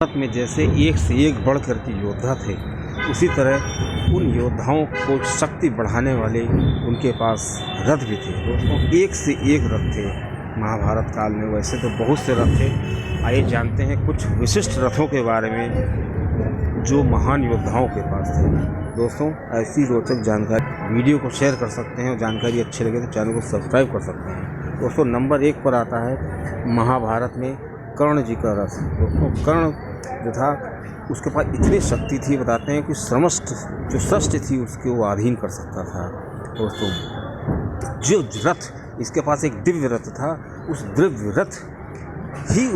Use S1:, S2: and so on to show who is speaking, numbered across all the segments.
S1: भारत में जैसे एक से एक बढ़ कर के योद्धा थे, उसी तरह उन योद्धाओं को शक्ति बढ़ाने वाले उनके पास रथ भी थे। दोस्तों, एक से एक रथ थे महाभारत काल में। वैसे तो बहुत से रथ थे। आइए जानते हैं कुछ विशिष्ट रथों के बारे में जो महान योद्धाओं के पास थे। दोस्तों, ऐसी रोचक जानकारी वीडियो को शेयर कर सकते हैं और जानकारी अच्छी लगे तो चैनल को सब्सक्राइब कर सकते हैं। दोस्तों, नंबर 1 पर आता है महाभारत में कर्ण जी का रथ। दोस्तों, कर्ण जो था उसके पास इतनी शक्ति थी, बताते हैं कि समस्त जो सृष्टि थी उसके वो अधीन कर सकता था। दोस्तों, जो रथ इसके पास एक दिव्य रथ था, उस दिव्य रथ ही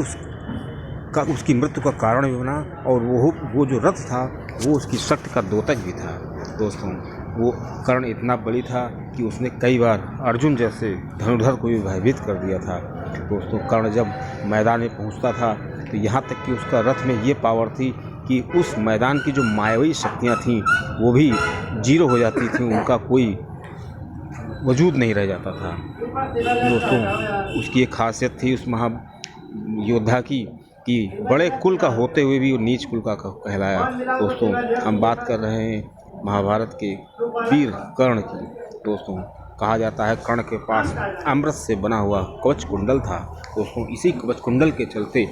S1: उसकी मृत्यु का कारण भी बना और वो जो रथ था वो उसकी शक्ति का द्योतक भी था। दोस्तों, वो कर्ण इतना बड़ी था कि उसने कई बार अर्जुन जैसे धनुर्धर को भी भयभीत कर दिया था। दोस्तों, कर्ण जब मैदान में पहुंचता था तो यहाँ तक कि उसका रथ में ये पावर थी कि उस मैदान की जो मायावी शक्तियाँ थीं वो भी जीरो हो जाती थीं, उनका कोई वजूद नहीं रह जाता था। दोस्तों, उसकी एक खासियत थी उस योद्धा की कि बड़े कुल का होते हुए भी वो नीच कुल का कहलाया। दोस्तों, हम बात कर रहे हैं महाभारत के वीर कर्ण की। दोस्तों, कहा जाता है कर्ण के पास अमृत से बना हुआ कवच कुंडल था। दोस्तों, इसी कवच कुंडल के चलते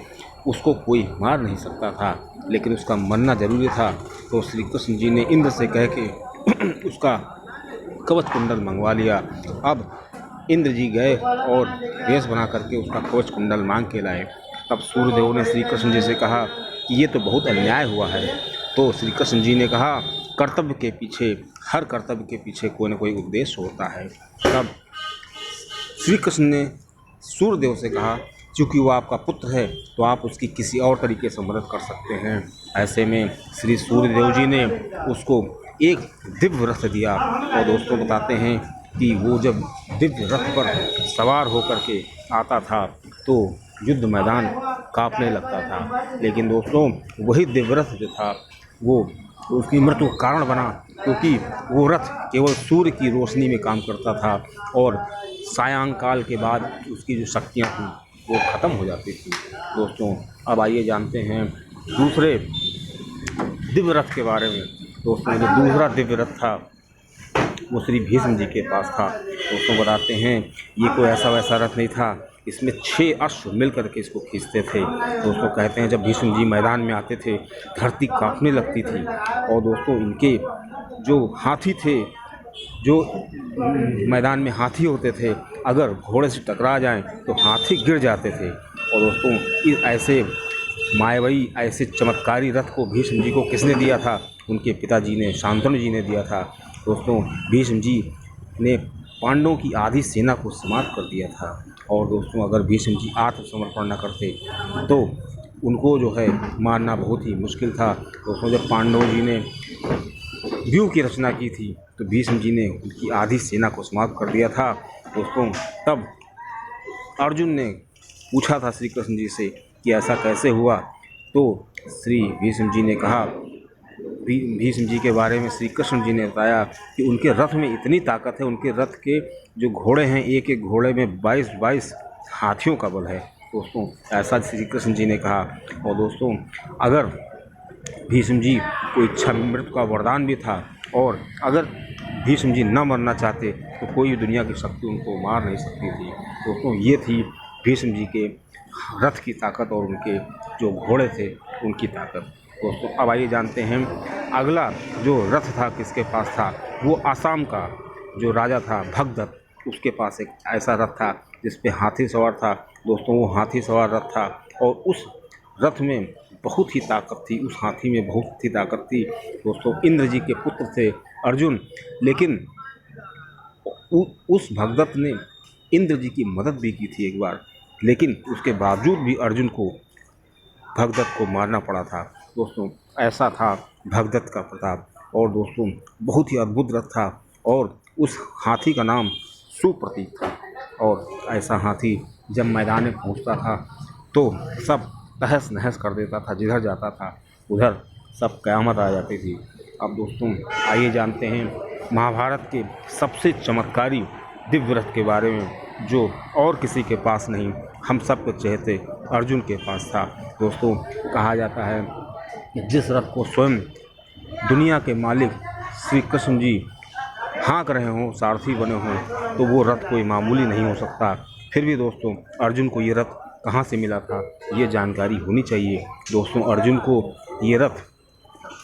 S1: उसको कोई मार नहीं सकता था, लेकिन उसका मरना जरूरी था। तो श्री कृष्ण जी ने इंद्र से कह के उसका कवच कुंडल मंगवा लिया। अब इंद्र जी गए और वेश बना करके उसका कवच कुंडल मांग के लाए। तब सूर्यदेव ने श्री कृष्ण जी से कहा कि ये तो बहुत अन्याय हुआ है। तो श्री कृष्ण जी ने कहा, कर्तव्य के पीछे, हर कर्तव्य के पीछे कोई न कोई उद्देश्य होता है। तब श्री कृष्ण ने सूर्यदेव से कहा, क्योंकि वो आपका पुत्र है तो आप उसकी किसी और तरीके से मदद कर सकते हैं। ऐसे में श्री सूर्यदेव जी ने उसको एक दिव्य रथ दिया। और दोस्तों, बताते हैं कि वो जब दिव्य रथ पर सवार होकर के आता था तो युद्ध मैदान कांपने लगता था। लेकिन दोस्तों, वही दिव्य रथ जो था वो उसकी मृत्यु का कारण बना, क्योंकि वो रथ केवल सूर्य की रोशनी में काम करता था और सायंकाल के बाद उसकी जो शक्तियाँ थीं वो ख़त्म हो जाती थी। दोस्तों, अब आइए जानते हैं दूसरे दिव्य रथ के बारे में। दोस्तों, जो दूसरा दिव्य रथ था वो श्री भीष्म जी के पास था। दोस्तों, बताते हैं ये कोई ऐसा वैसा रथ नहीं था, इसमें 6 अश्व मिल करके इसको खींचते थे। दोस्तों, कहते हैं जब भीष्म जी मैदान में आते थे धरती कांपने लगती थी। और दोस्तों, इनके जो हाथी थे, जो मैदान में हाथी होते थे, अगर घोड़े से टकरा जाएं तो हाथी गिर जाते थे। और दोस्तों, इस ऐसे मायावी, ऐसे चमत्कारी रथ को भीष्म जी को किसने दिया था? उनके पिताजी ने, शांतनु जी ने दिया था। दोस्तों, भीष्म जी ने पांडवों की आधी सेना को समाप्त कर दिया था। और दोस्तों, अगर भीष्म जी आत्मसमर्पण न करते तो उनको जो है मारना बहुत ही मुश्किल था। दोस्तों, जब पांडवों जी ने व्यूह की रचना की थी तो भीष्म जी ने उनकी आधी सेना को समाप्त कर दिया था। दोस्तों, तब अर्जुन ने पूछा था श्री कृष्ण जी से कि ऐसा कैसे हुआ? तो श्री भीष्म जी ने कहा, भीष्म जी के बारे में श्री कृष्ण जी ने बताया कि उनके रथ में इतनी ताकत है, उनके रथ के जो घोड़े हैं, एक एक घोड़े में 22 हाथियों का बल है। दोस्तों, ऐसा श्री कृष्ण जी ने कहा। और दोस्तों, अगर भीष्म जी को इच्छा मृत्यु का वरदान भी था और अगर भीष्म जी न मरना चाहते तो कोई दुनिया की शक्ति उनको मार नहीं सकती थी। दोस्तों, ये थी भीष्म जी के रथ की ताकत और उनके जो घोड़े थे उनकी ताकत। दोस्तों, अब आइए जानते हैं अगला जो रथ था किसके पास था। वो आसाम का जो राजा था भगदत्त, उसके पास एक ऐसा रथ था जिस पे हाथी सवार था। दोस्तों, वो हाथी सवार रथ था और उस रथ में बहुत ही ताकत थी, उस हाथी में बहुत ही ताकत थी। दोस्तों, इंद्र जी के पुत्र थे अर्जुन, लेकिन उस भगदत्त ने इंद्र जी की मदद भी की थी एक बार, लेकिन उसके बावजूद भी अर्जुन को भगदत्त को मारना पड़ा था। दोस्तों, ऐसा था भगदत्त का प्रताप। और दोस्तों, बहुत ही अद्भुत रथ था और उस हाथी का नाम सुप्रतीक था। और ऐसा हाथी जब मैदान में पहुंचता था तो सब तहस नहस कर देता था, जिधर जाता था उधर सब क़यामत आ जाती थी। अब दोस्तों, आइए जानते हैं महाभारत के सबसे चमत्कारी दिव्य रथ के बारे में, जो और किसी के पास नहीं, हम सब के चहेते अर्जुन के पास था। दोस्तों कहा जाता है कि जिस रथ को स्वयं दुनिया के मालिक श्री कृष्ण जी हाँक रहे हों, सारथी बने हों, तो वो रथ कोई मामूली नहीं हो सकता। फिर भी दोस्तों अर्जुन को ये रथ कहाँ से मिला था, ये जानकारी होनी चाहिए। दोस्तों अर्जुन को ये रथ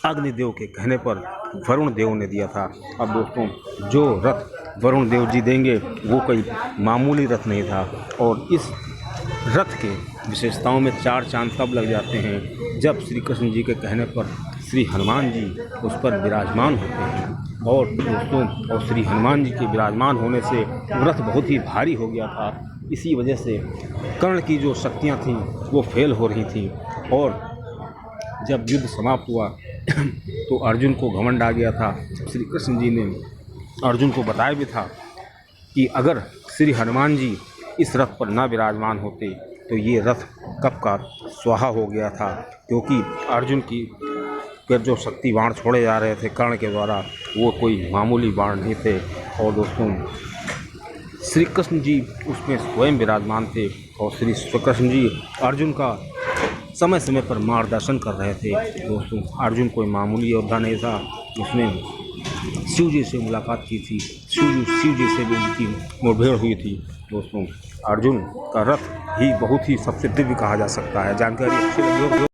S1: अग्निदेव के कहने पर वरुण देव ने दिया था। अब दोस्तों जो रथ वरुण देव जी देंगे वो कोई मामूली रथ नहीं था, और इस रथ के विशेषताओं में 4 चांद तब लग जाते हैं जब श्री कृष्ण जी के कहने पर श्री हनुमान जी उस पर विराजमान होते हैं। और दोस्तों और श्री हनुमान जी के विराजमान होने से रथ बहुत ही भारी हो गया था। इसी वजह से कर्ण की जो शक्तियाँ थीं वो फेल हो रही थीं, और जब युद्ध समाप्त हुआ तो अर्जुन को घमंड आ गया था। श्री कृष्ण जी ने अर्जुन को बताया भी था कि अगर श्री हनुमान जी इस रथ पर न विराजमान होते तो ये रथ कब का स्वाहा हो गया था, क्योंकि अर्जुन की पर जो शक्ति बाण छोड़े जा रहे थे कर्ण के द्वारा वो कोई मामूली बाण नहीं थे। और दोस्तों श्री कृष्ण जी उसमें स्वयं विराजमान थे, और श्री कृष्ण जी अर्जुन का समय समय पर मार्गदर्शन कर रहे थे। दोस्तों अर्जुन कोई मामूली योद्धा नहीं था, उसने शिव जी से मुलाकात की थी, शिव जी से भी उनकी मुठभेड़ हुई थी। दोस्तों अर्जुन का रथ ही बहुत ही सबसे दिव्य कहा जा सकता है। जानकारी अच्छी लगी हो